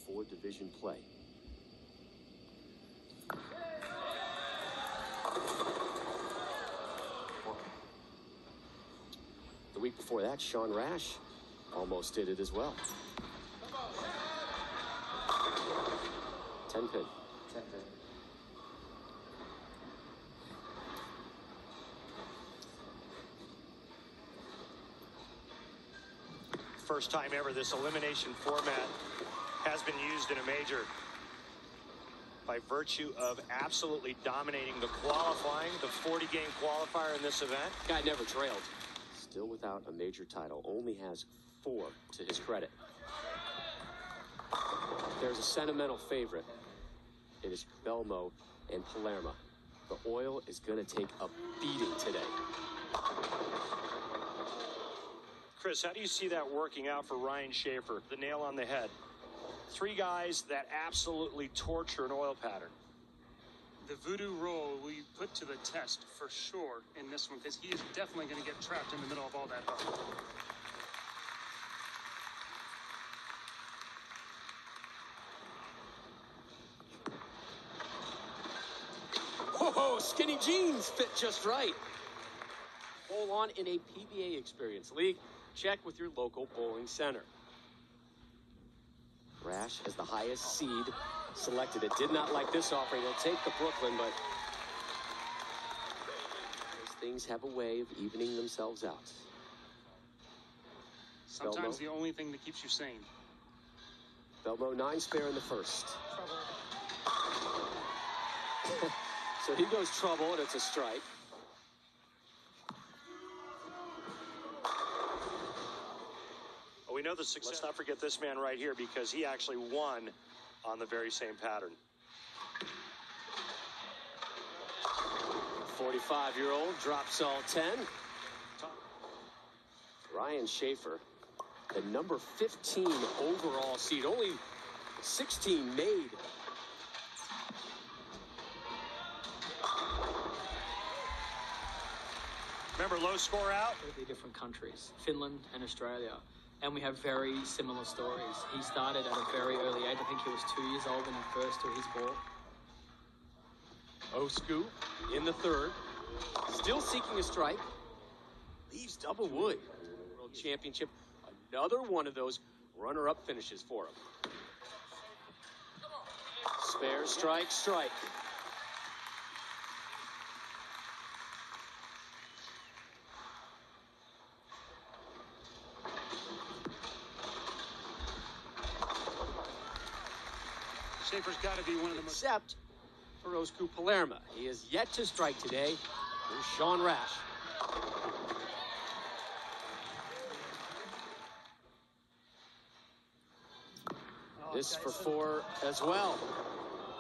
for division play. The week before that, Rash almost did it as well. 10 pin. 10 pin. First time ever this elimination format has been used in a major. By virtue of absolutely dominating the qualifying, the 40-game qualifier in this event. Guy never trailed. Still without a major title. Only has 4 to his credit. There's a sentimental favorite. It is Belmonte and Palermaa. The oil is going to take a beating today. Chris, how do you see that working out for Ryan Shafer? The nail on the head. 3 guys that absolutely torture an oil pattern. The voodoo roll we put to the test for sure in this one, because he is definitely going to get trapped in the middle of all that huff. Whoa, skinny jeans fit just right. Bowl on in a PBA experience league. Check with your local bowling center. Rash has the highest seed selected. It did not like this offering. They'll take the Brooklyn, but those things have a way of evening themselves out. Sometimes the only thing that keeps you sane. Belmonte 9 spare in the first. So he goes trouble, and it's a strike. We know the success. Let's not forget this man right here, because he actually won on the very same pattern. 45-year-old drops all 10. Ryan Shafer, the number 15 overall seed, only 16 made. Remember, low score out? Completely different countries, Finland and Australia. And we have very similar stories. He started at a very early age. I think he was 2 years old when he first threw his ball. Osku in the third. Still seeking a strike. Leaves double wood. World Championship. Another one of those runner-up finishes for him. Spare, strike, strike. Shafer's got to be one of the most... Except for Osku Palermaa. He is yet to strike today. Here's Rash. This for 4 as well.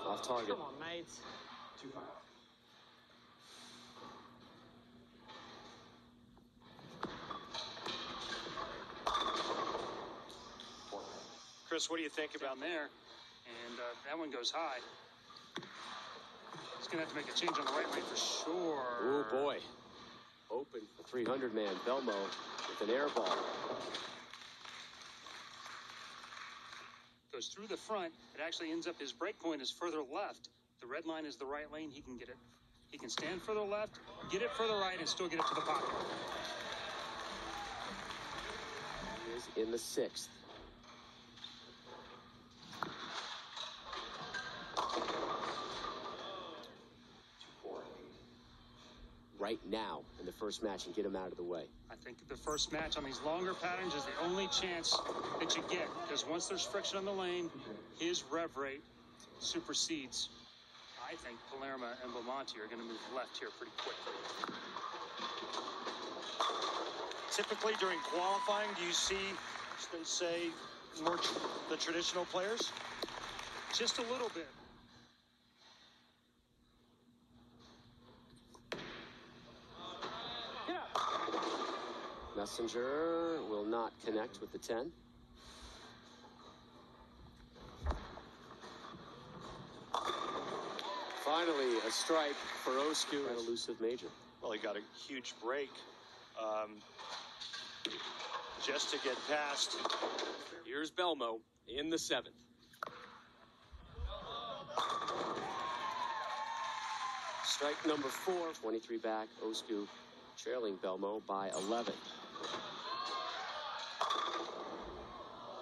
Off target. Come on, mate. 2-5. Chris, what do you think about there? And that one goes high. He's going to have to make a change on the right lane for sure. Oh, boy. Open for 300-man Belmonte with an air ball. Goes through the front. It actually ends up his break point is further left. The red line is the right lane. He can get it. He can stand further left, get it further right, and still get it to the pocket. He is in the 6th. Right now in the first match and get him out of the way. I think the first match on these longer patterns is the only chance that you get, because once there's friction on the lane, his rev rate supersedes. I think Palermaa and Belmonte are going to move left here pretty quickly. Typically during qualifying, do you see, say, more the traditional players? Just a little bit. Messenger will not connect with the 10. Finally, a strike for Osku, an elusive major. Well, he got a huge break just to get past. Here's Belmonte in the 7th. Strike number 4, 23 back. Osku trailing Belmonte by 11.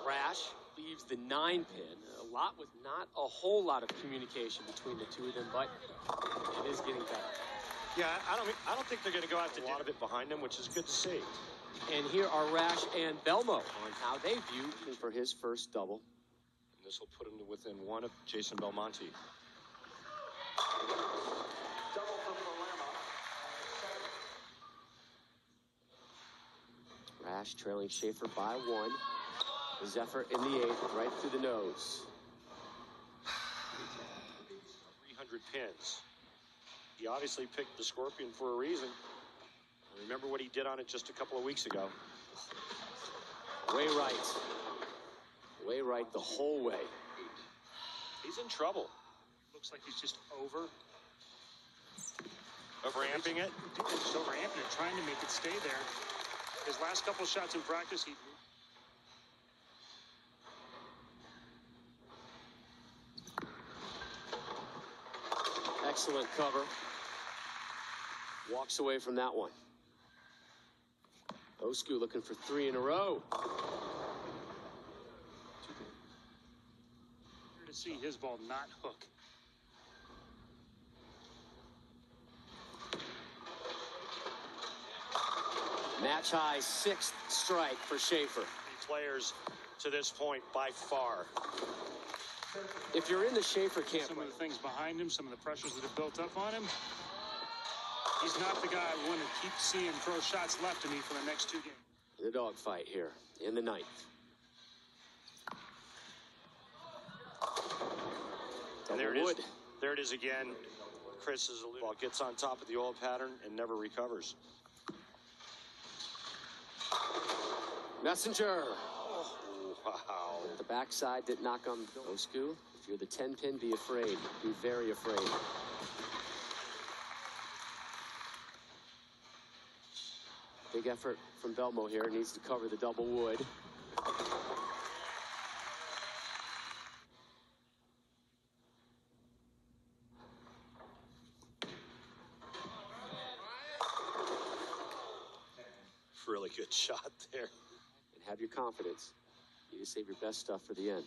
Rash leaves the 9-pin. A lot with not a whole lot of communication between the two of them, but it is getting better. Yeah, I don't think they're going to go out to a lot of it behind him, which is good to see. And here are Rash and Belmonte on how they view for his first double. And this will put him to within 1 of Jason Belmonte. Double for Palermaa. Rash trailing Shafer by 1. Zephyr in the 8th, right through the nose. 300 pins. He obviously picked the Scorpion for a reason. Remember what he did on it just a couple of weeks ago. Way right. Way right the whole way. He's in trouble. Looks like he's just overamping it. He's just overamping it, trying to make it stay there. His last couple shots in practice, he... Excellent cover. Walks away from that one. Osku looking for 3 in a row. Here to see his ball not hook. Match high 6th strike for Shafer. Players to this point by far. If you're in the Shafer camp, Some of the things behind him, some of the pressures that have built up on him, he's not the guy I want to keep seeing throw shots left to me for the next 2 games. the dogfight here in the 9th. And there it Wood. is. There it is again. Chris is ball gets on top of the old pattern and never recovers. Messenger. Oh, wow. The backside did knock on Osku. If you're the 10-pin, be afraid. Be very afraid. Big effort from Belmonte here. Needs to cover the double wood. Really good shot there. And have your confidence. You need to save your best stuff for the end.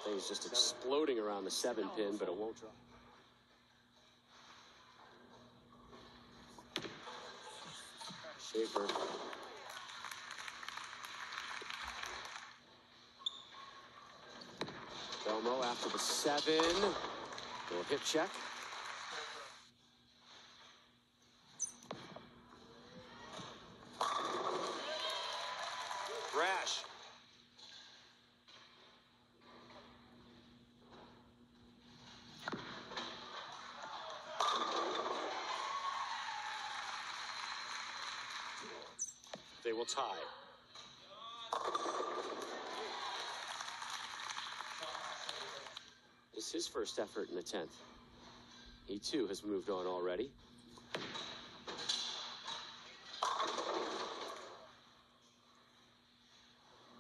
Thing's just exploding around the 7-pin, but it won't drop. Shafer. Belmonte after the 7. Little hip check. Rash. They will tie. This is his first effort in the 10th. He too has moved on already.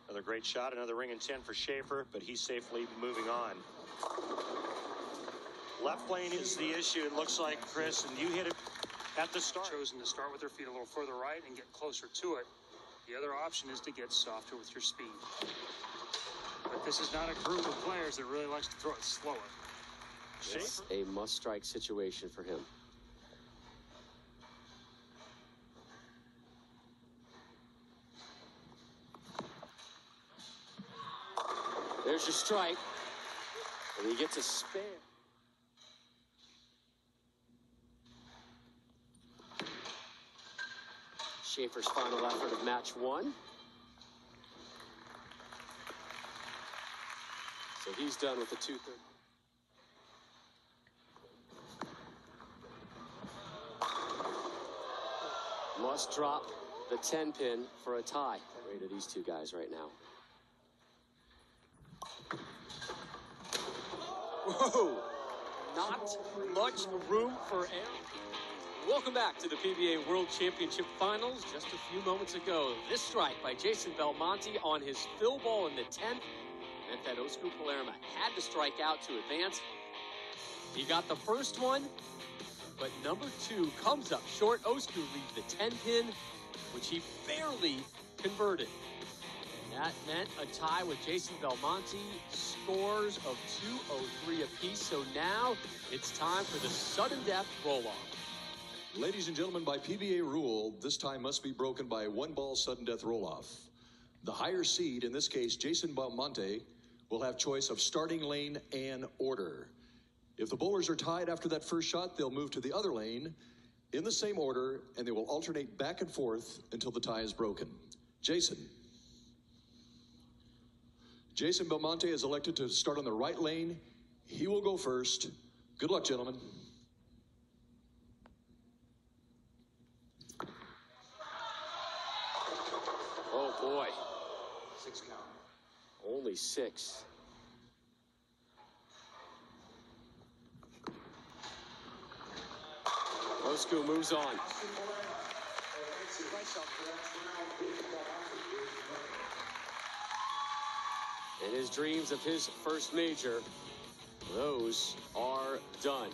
Another great shot, another ring and 10 for Shafer, but he's safely moving on. Left lane is the issue, it looks like, Chris, and you hit it at the start. Chosen to start with their feet a little further right and get closer to it. The other option is to get softer with your speed. But this is not a group of players that really likes to throw it slower. It's a must-strike situation for him. There's your strike. And he gets a spare. Shafer's final effort of match 1. So he's done with the 2-3. Must drop the 10-pin for a tie. Great of these two guys right now. Whoa! Not much room for error. Welcome back to the PBA World Championship Finals. Just a few moments ago, this strike by Jason Belmonte on his fill ball in the 10th meant that Osku Palermaa had to strike out to advance. He got the first one, but number 2 comes up short. Osku leads the 10-pin, which he barely converted. That meant a tie with Jason Belmonte, scores of 203 apiece. So now it's time for the sudden death roll-off. Ladies and gentlemen, by PBA rule, this tie must be broken by 1-ball sudden death roll-off. The higher seed, in this case Jason Belmonte, will have choice of starting lane and order. If the bowlers are tied after that first shot, they'll move to the other lane in the same order, and they will alternate back and forth until the tie is broken. Jason Belmonte is elected to start on the right lane. He will go first. Good luck, gentlemen. Oh, boy. 6 count. Only 6. Osku moves on. And his dreams of his first major, those are done.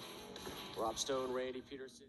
Rob Stone, Randy Peterson.